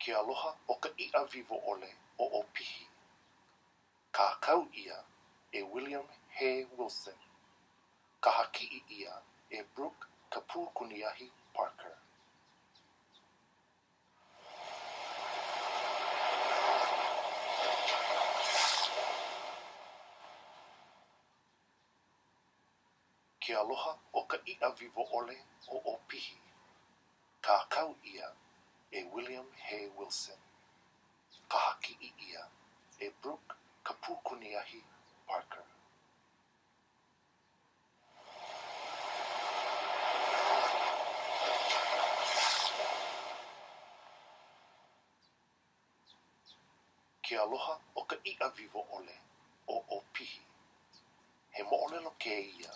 Ke aloha o ka i'a vivo ʻole o ʻOpihi. Ka kau ia e William Hay Wilson. Ka haki'i ia e Brooke Kapūkuniahi Parker. Ke aloha o ka i'a vivo ʻole o ʻOpihi. Ka kau ia e William Hay Wilson. Ka haki'i ia e Brooke Kapūkuniahi Parker. Ke aloha o ka i'a vivo ʻole o ʻOpihi. He mo'olelo ke ia,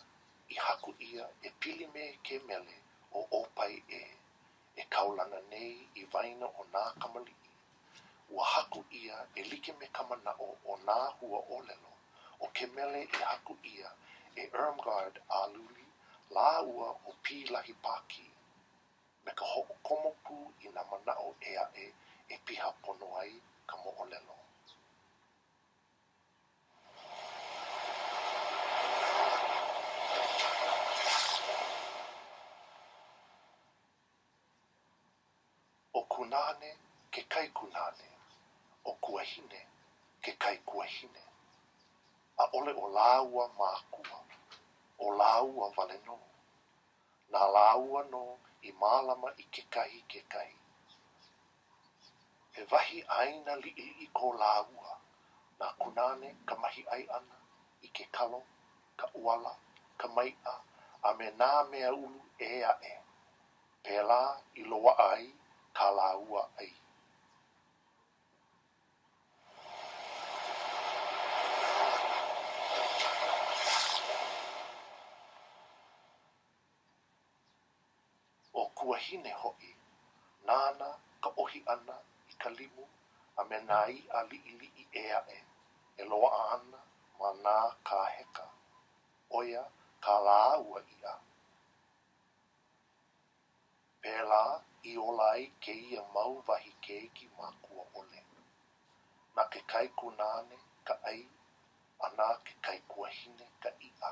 I haku ia e pili me ke mele o ʻōpai e kaulana nei I waina o nā kamali'i. Ua haku ia e like me kamana'o o nā hua ʻōlelo, o ke mele e haku ia e Irmgard a Luli, la ua o Pīlahi Pāki. Me ka ho'okomo pū I nā mana'o e a'e e piha pono ai ka mo'olelo. O kunane ke kai kunane, o kuahine ke kai kuahine. A ʻole o lāua mākua, o lāua wale no. Nā lāua no I mālama I ke kahi. He wahi aina li'i ko lāua, nā kunane ka mahi ai ana I ke kalo, ka uala, ka mai'a, a me nā mea ulu e a'e. Pēlā I loa ai ka lāua ai. O kuahine ho'i, nāna ka ohi ana I ka limu, a me nā i'a li'i e a'e, e loa ana ma nā ka heka, oia ka lāua i'a. Pēlā I ola ai ke ia mau wahi keiki mākua ʻole. Nā ke kai kunane ka ai, a nā ke kai kuahine ka i'a.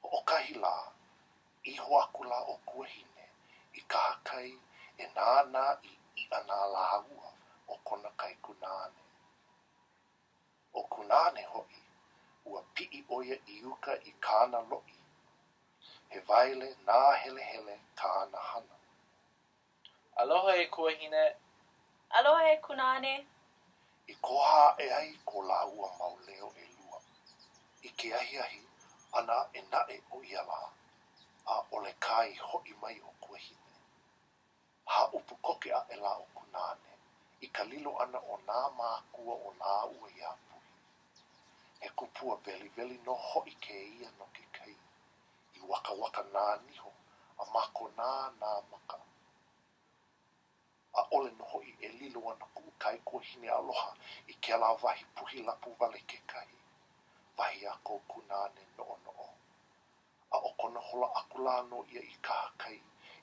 O kahi la, I hoakula o kuahine, I ka hakai e nānā I i'a nā lāua o kona kai kunane. O kunane ho'i, ua pi'i oia I uka I kāna lo'i. He waile nā hele kāna hana. Aloha e kuahine. Aloha e kunane. I koha e ai ko lāua mauleo e lua. I ke ahi, ana e na'e o ia la, a ʻole kai ho'i mai o kuahine. Ha upu koke a e la o kunane, I ka lilo ana o nā mākua o lāua I apuhi. He kupua veli no ho'i ke ia no ke kai. I waka nā niho, a mako nā maka. A ʻole no ho'i e lilo ana ku kai kuahine aloha I ke la wahi puhi lapu wale ke kai. Wahi a ko kunane no'o. A o kona hola akula no ia I ka hakai,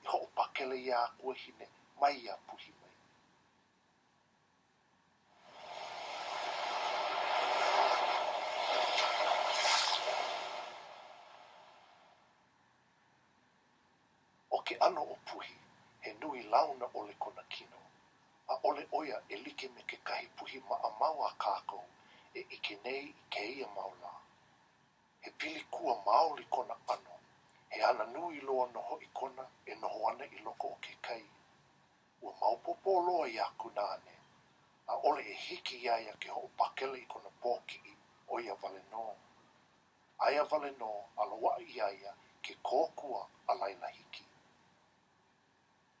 I ho'opakele ia a kuahine mai ia puhi mai. O ke ano o puhi, he nui launa ʻole kona kino. A ʻole oia e like me ke kahi puhi maʻamau a kākou e ike nei I ke ia maula. He pili kua maoli kona ano. He ana nui loa no ho'i kona e noho ana I loko o ke kai. Ua maupopo loa ia kunane. A ʻole e hiki iaia ke ho'opakele I kona pōki'i o ia wale no. Aia wale no a loa iaia ke kōkua a laila hiki.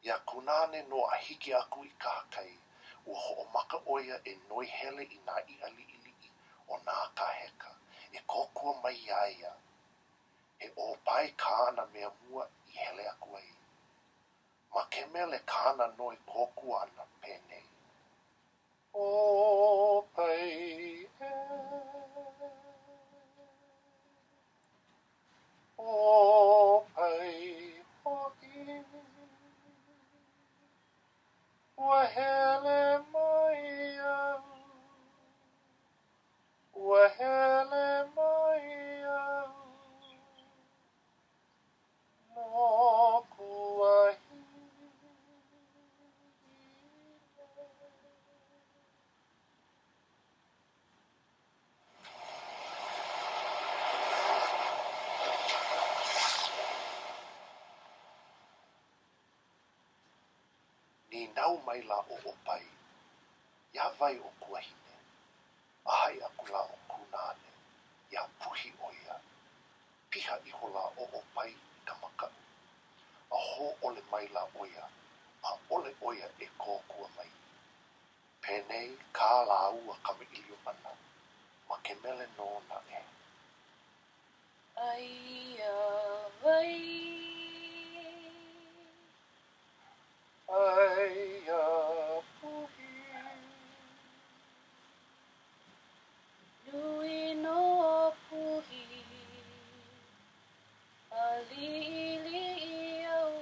Ia kunane no a hiki aku I ka hakai, ua ho'omaka oia e noi hele I nā i'a li'i o nā ka heka, e kōkua mai iaia. E ʻōpai kāna mea mua I hele aku ai. Ma ke mele kāna noi kōkua ana pēnei. ʻOpai e mai la o pai. Ia vai o kuahine. Ahai aku la o kunane. Ia puhi o ia. Piha iho la o pai ka maka. A ho ole mai la oia. A ole oia e kōkua mai. Penei kā la ua kame ilio ana. Ma ke mele no na e. Aia vai. Aia puhi. Nui no puhi. Aliili au.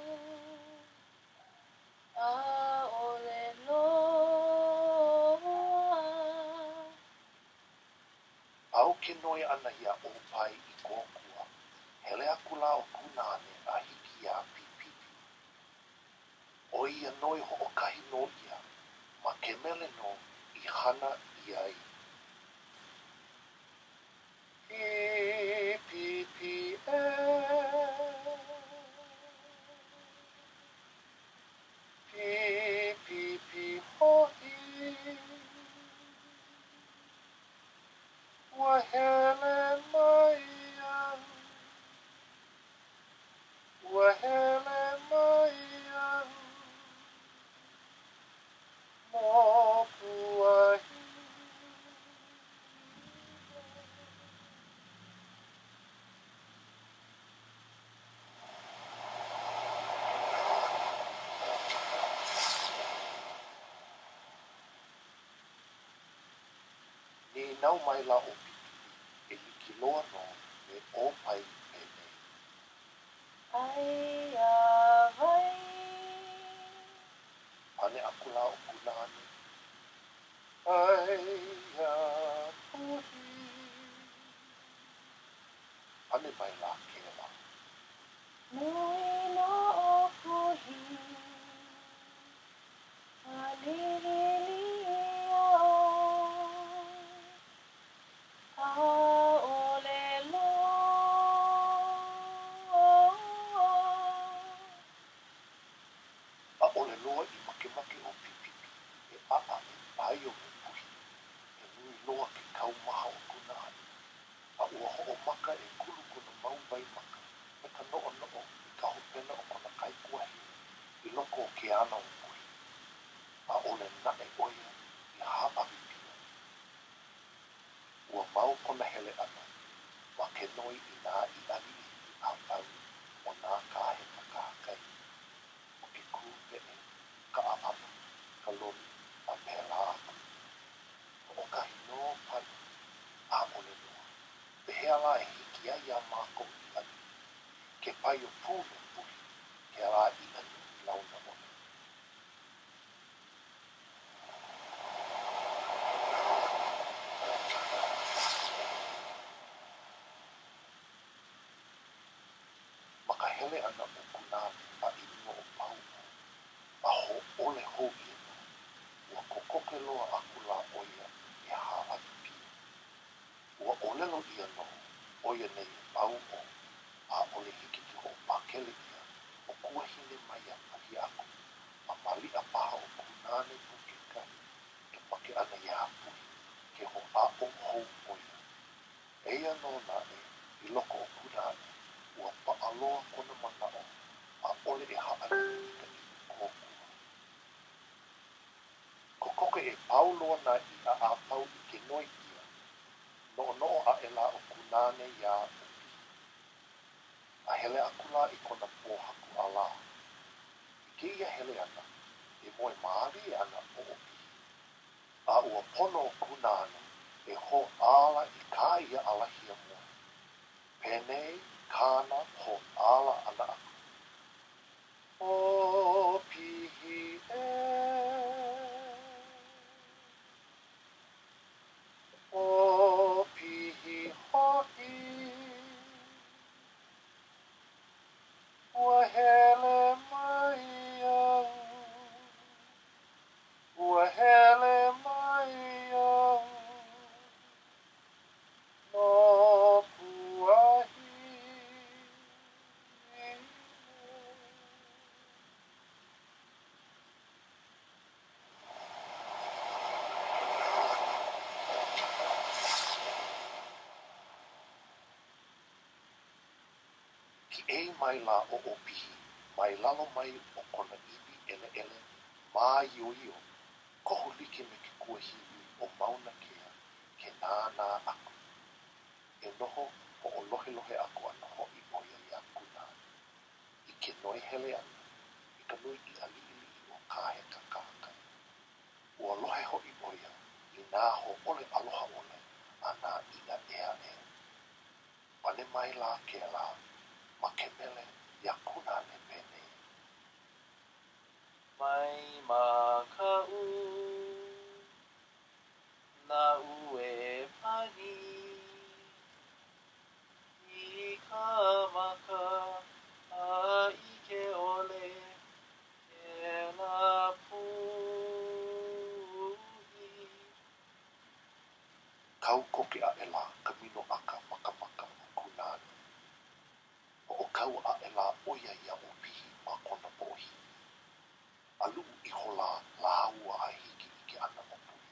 ʻAʻole loa. Au ke noi ana ia o pai I kōkua. Hele aku la o kunane a hiki a pipipi. O ia noi ho o kahi no ia. Ma ke mele no I hana I ai. Pipipi e. Pipipi ho'i. Wahele maia. Wahele maia. Mopuahi. Ni nau mai la o pipi. E liki loa no me o pai e nei. Aia vai. Ane aku la o kunane. Aia puhi. Ane mai la ke la. Nui no puhi. Aliili au. ʻAʻole loa. A ole loa I make o pipipi. E ʻaʻa me pai o me puhi. E nui loa ke kau maha o kunane. A ua ho o maka e kulu kuna mau vai maka. Me ka no I ka hopena o kona kai kuahi. I loko o ke ana o puhi. A ole na e oia I haʻawi pia. Ua mau kona hele ana. Ma ke noi I nā I ali I a pau o nā kahe kakahakai. O ke kū pe e ka aama, ka loni, a pēlā aku. O kahi no pai, a ole noa. Pehea la e hiki ai a mākou I ali. Ke pai o pū me puhi, ke ala I ali I launa ole. Ma ka hele ana o kunane a inua o pau. A ho ole hou I ena. Ua kokoke loa aku la oia e haʻawi pia. Ua olelo ia no, oia nei e pau o. A ole hiki ki ho pakele ia. O kuahine mai a puhi aku. A mali a paha o kunane puke kai. E pake ana ia puhi. Ke ho a o hou oia. Eia no na e, I loko o kunane. Ua paaloa kona manao. A ole e haʻani I ka I kōkua. Kokoke e pauloa na I a pau I ke noi ia. No a e la o kunane ia ʻOpihi. A hele aku la I kona pōhaku a la. I ke ia hele ana, e moe maari e ana o ʻOpihi. A ua pono o kunane, e ho ala I kā ia alahia moe. Penei, kāna, ho ala ana aku. ʻOpihi e. ʻOpihi ho'i. Wahele maia. Wahele maia. Mopuahi. mai la o ʻOpihi, mai lalo mai o kona iwi ele ele, ma io io, kohu like me ke kuahiwi o mauna kea, ke nānā aku. E noho o o lohe lohe aku ana ho I oia I akuna. I ke noi hele ana, I ka nui I aliili o kāhe kakākai. Ua lohe ho I oia, I nā ho ole aloha ole, ana ina ea e. Pane mai la ke la, ma ke mele I akuna ne pene. Mai ma ka na ue pani I ka maka a I ke ʻole e la puhi. Kau koke a ela ka mino aka makamaka o kunani. O o kau a ela oia I a ʻOpihi ma kona pohi. Alu I hola la aua a hiki I ke ana o pui.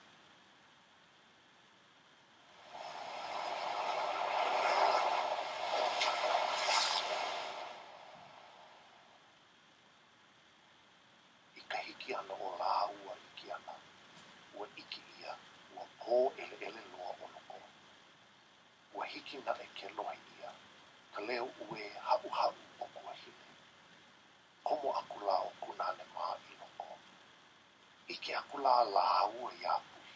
I ka hiki ana o la aua I ke ana. Ua iki ia, ua pō ele ele loa o loko. Ua hiki na e ke lohe ia, ka leo ue hau hau o kua hine. Komo aku la o kunane maa I loko. Ike aku la la aua I apui.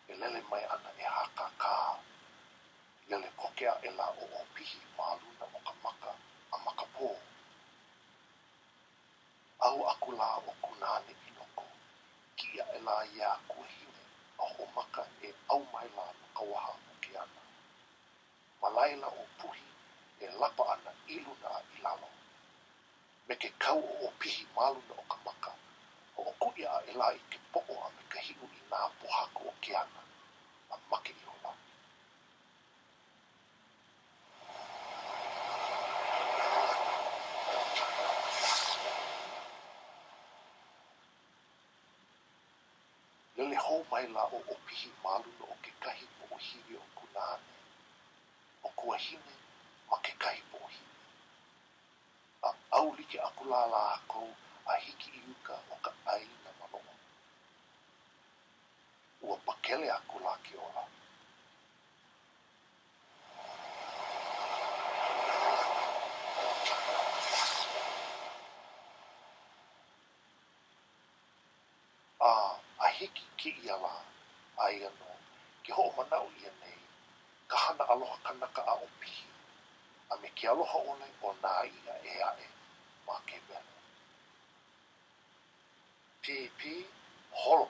E lele mai ana e haka kā. Lele koke a e la o ʻOpihi māluna o ka maka a maka pō. Au aku la o kunane I loko. Ki a e la ia kua hine a ho maka e au mai la no ka waha o ke ana. Malaila o puhi e lapa ana iluna I lalo. Me ke kau o ʻOpihi māluna o ka maka. O kuʻi a e la I ke poʻo a me ka hiu I nā pohako o ke ana. A make I hola. Lele hou mai la o ʻOpihi māluna o ke kahi poʻohiwi o kunane. O kua hine ma ke kahi poʻohiwi. A au like aku la la akou a hiki I uka o ka ʻaina manoa. Ua pakele aku la ke ola. A hiki ki ia la, a ia no, ke ho manau ia nei, ka hana aloha kanaka a ʻOpihi, a me ke aloha ole o nā ia e ae, ma ke mele. Pi, holo